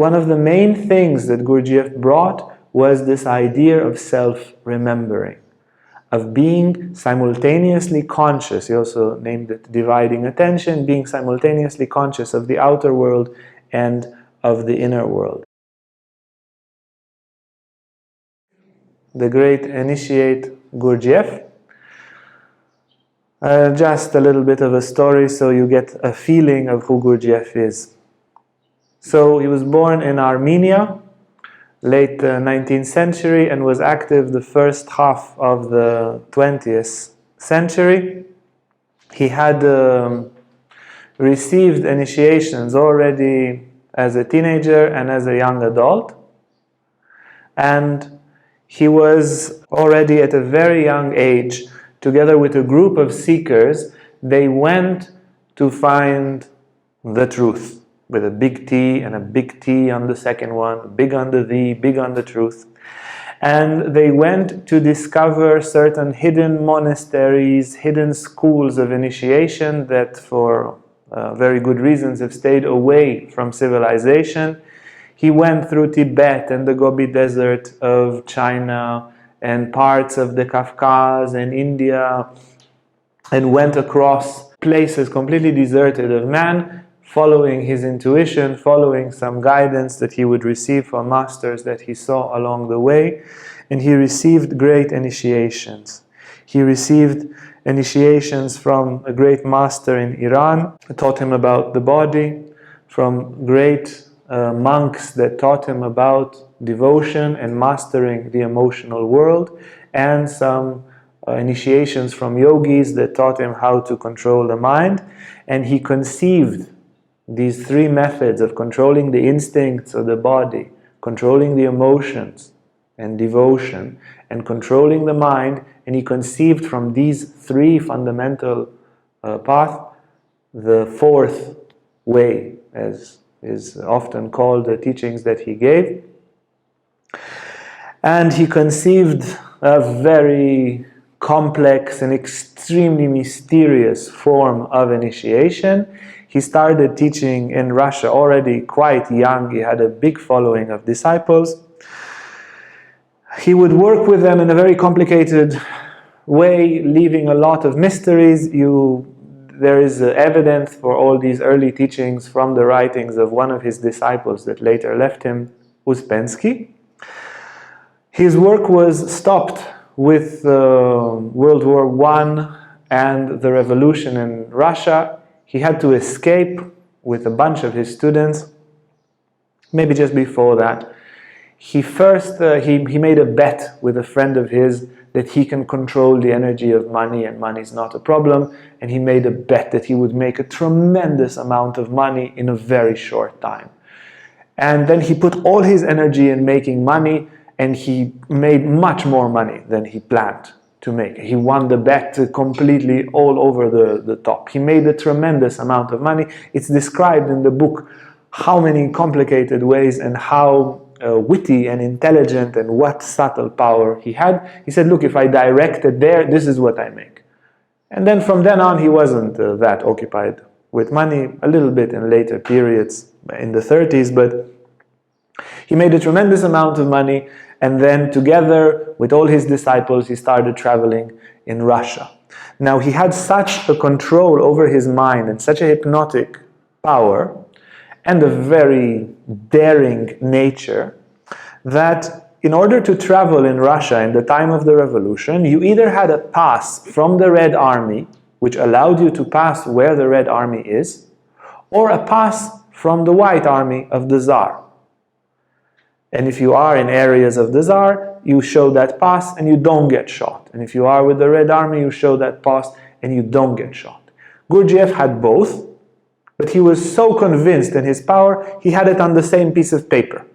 one of the main things that Gurdjieff brought was this idea of self-remembering, of being simultaneously conscious. He also named it dividing attention, being simultaneously conscious of the outer world and of the inner world. The great initiate Gurdjieff. Just a little bit of a story so you get a feeling of who Gurdjieff is. So he was born in Armenia, late 19th century, and was active the first half of the 20th century. He had received initiations already as a teenager and as a young adult. And he was already at a very young age, together with a group of seekers, they went to find the truth, with a big T and a big T on the second one, big on the V, big on the truth. And they went to discover certain hidden monasteries, hidden schools of initiation that for very good reasons have stayed away from civilization. He went through Tibet and the Gobi Desert of China and parts of the Kafkas and India, and went across places completely deserted of man, following his intuition, following some guidance that he would receive from masters that he saw along the way, and he received great initiations. He received initiations from a great master in Iran, who taught him about the body, from great monks that taught him about devotion and mastering the emotional world, and some initiations from yogis that taught him how to control the mind. And he conceived these three methods of controlling the instincts of the body, controlling the emotions and devotion, and controlling the mind, and he conceived from these three fundamental paths the fourth way, as is often called the teachings that he gave. And he conceived a very complex and extremely mysterious form of initiation. He started teaching in Russia already quite young. He had a big following of disciples. He would work with them in a very complicated way, leaving a lot of mysteries. There is evidence for all these early teachings from the writings of one of his disciples that later left him, Uspensky. His work was stopped with World War I and the revolution in Russia. He had to escape with a bunch of his students. Maybe just before that, he made a bet with a friend of his that he can control the energy of money and money is not a problem, and he made a bet that he would make a tremendous amount of money in a very short time. And then he put all his energy in making money, and he made much more money than he planned to make. He won the bet completely all over the top. He made a tremendous amount of money. It's described in the book how many complicated ways and how witty and intelligent and what subtle power he had. He said, look, if I direct it there, this is what I make. And then from then on, he wasn't that occupied with money, a little bit in later periods in the 30s, but he made a tremendous amount of money, and then together with all his disciples, he started traveling in Russia. Now, he had such a control over his mind and such a hypnotic power and a very daring nature that in order to travel in Russia in the time of the revolution, you either had a pass from the Red Army, which allowed you to pass where the Red Army is, or a pass from the White Army of the Tsar. And if you are in areas of the Tsar, you show that pass and you don't get shot. And if you are with the Red Army, you show that pass and you don't get shot. Gurdjieff had both, but he was so convinced in his power, he had it on the same piece of paper.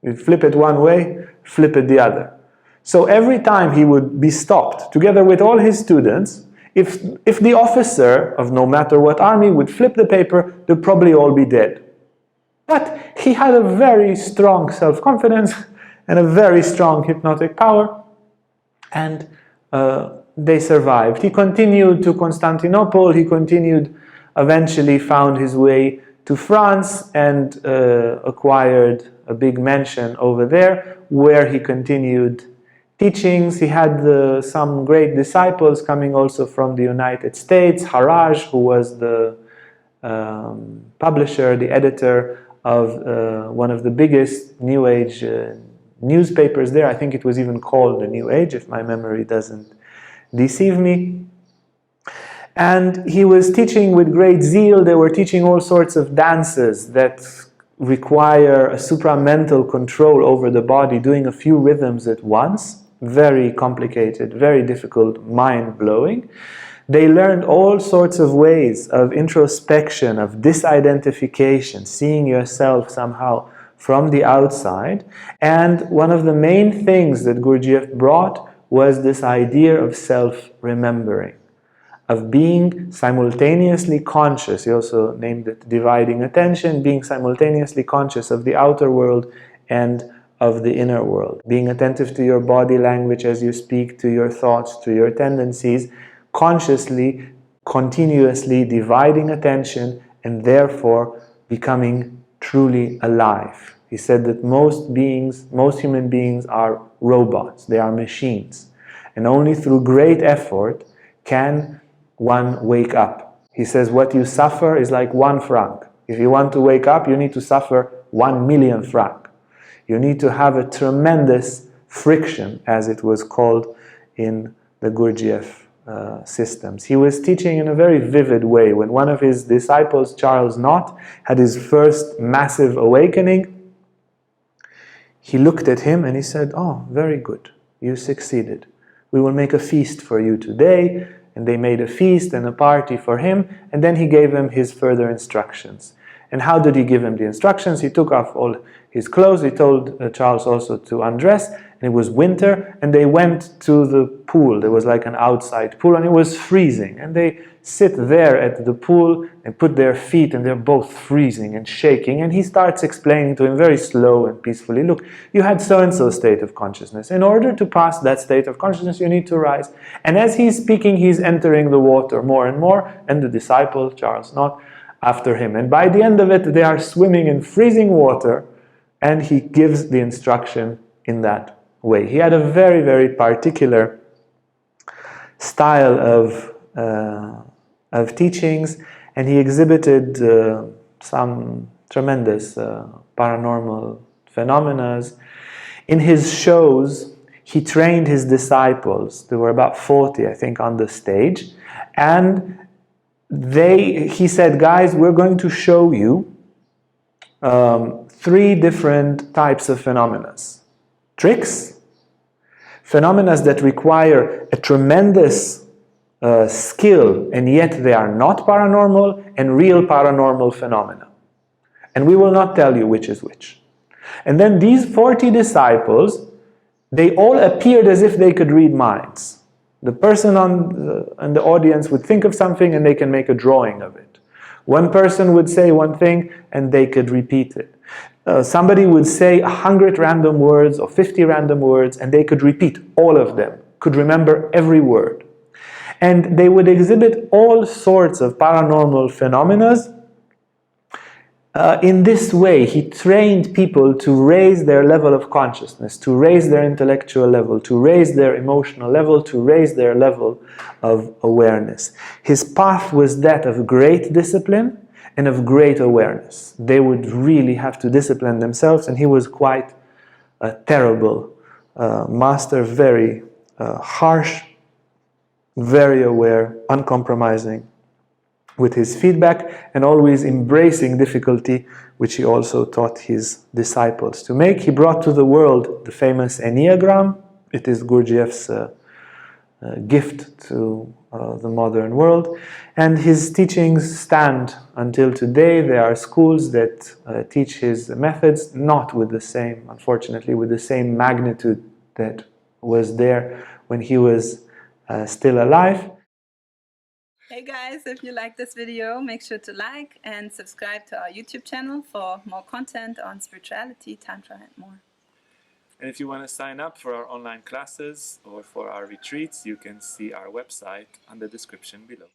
You flip it one way, flip it the other. So every time he would be stopped, together with all his students, if the officer of no matter what army would flip the paper, they'd probably all be dead. But he had a very strong self-confidence and a very strong hypnotic power, and they survived. He continued to Constantinople, he eventually found his way to France and acquired a big mansion over there where he continued teachings. He had some great disciples coming also from the United States. Haraj, who was the publisher, the editor of one of the biggest New Age newspapers there. I think it was even called the New Age, if my memory doesn't deceive me. And he was teaching with great zeal. They were teaching all sorts of dances that require a supramental control over the body, doing a few rhythms at once. Very complicated, very difficult, mind-blowing. They learned all sorts of ways of introspection, of disidentification, seeing yourself somehow from the outside. And one of the main things that Gurdjieff brought was this idea of self-remembering, of being simultaneously conscious. He also named it dividing attention, being simultaneously conscious of the outer world and of the inner world, being attentive to your body language as you speak, to your thoughts, to your tendencies, consciously, continuously dividing attention and therefore becoming truly alive. He said that most human beings are robots, they are machines, and only through great effort can one wake up. He says what you suffer is like 1 franc. If you want to wake up, you need to suffer 1 million franc. You need to have a tremendous friction, as it was called in the Gurdjieff systems. He was teaching in a very vivid way. When one of his disciples, Charles Knott, had his first massive awakening, he looked at him and he said, "Oh, very good, you succeeded. We will make a feast for you today." And they made a feast and a party for him, and then he gave him his further instructions. And how did he give him the instructions? He took off all his clothes. He told Charles also to undress, and it was winter, and they went to the pool. There was like an outside pool, and it was freezing. And they sit there at the pool and put their feet, and they're both freezing and shaking. And he starts explaining to him very slow and peacefully, "Look, you had so-and-so state of consciousness. In order to pass that state of consciousness, you need to rise." And as he's speaking, he's entering the water more and more, and the disciple, Charles Knott, after him. And by the end of it, they are swimming in freezing water, and he gives the instruction in that way. He had a very, very particular style of teachings, and he exhibited some tremendous paranormal phenomena. In his shows, he trained his disciples. There were about 40, I think, on the stage, and he said, "Guys, we're going to show you 3 different types of phenomena. Tricks, phenomena that require a tremendous skill, and yet they are not paranormal, and real paranormal phenomena. And we will not tell you which is which." And then these 40 disciples, they all appeared as if they could read minds. The person in the audience would think of something and they can make a drawing of it. One person would say one thing and they could repeat it. Somebody would say 100 random words or 50 random words and they could repeat all of them, could remember every word. And they would exhibit all sorts of paranormal phenomena. In this way, he trained people to raise their level of consciousness, to raise their intellectual level, to raise their emotional level, to raise their level of awareness. His path was that of great discipline and of great awareness. They would really have to discipline themselves, and he was quite a terrible master, very harsh, very aware, uncompromising with his feedback, and always embracing difficulty, which he also taught his disciples to make. He brought to the world the famous Enneagram. It is Gurdjieff's gift to the modern world, and his teachings stand until today. There are schools that teach his methods, not with the same, unfortunately, with the same magnitude that was there when he was still alive. Hey guys, if you like this video, make sure to like and subscribe to our YouTube channel for more content on spirituality, Tantra and more. And if you want to sign up for our online classes or for our retreats, you can see our website on the description below.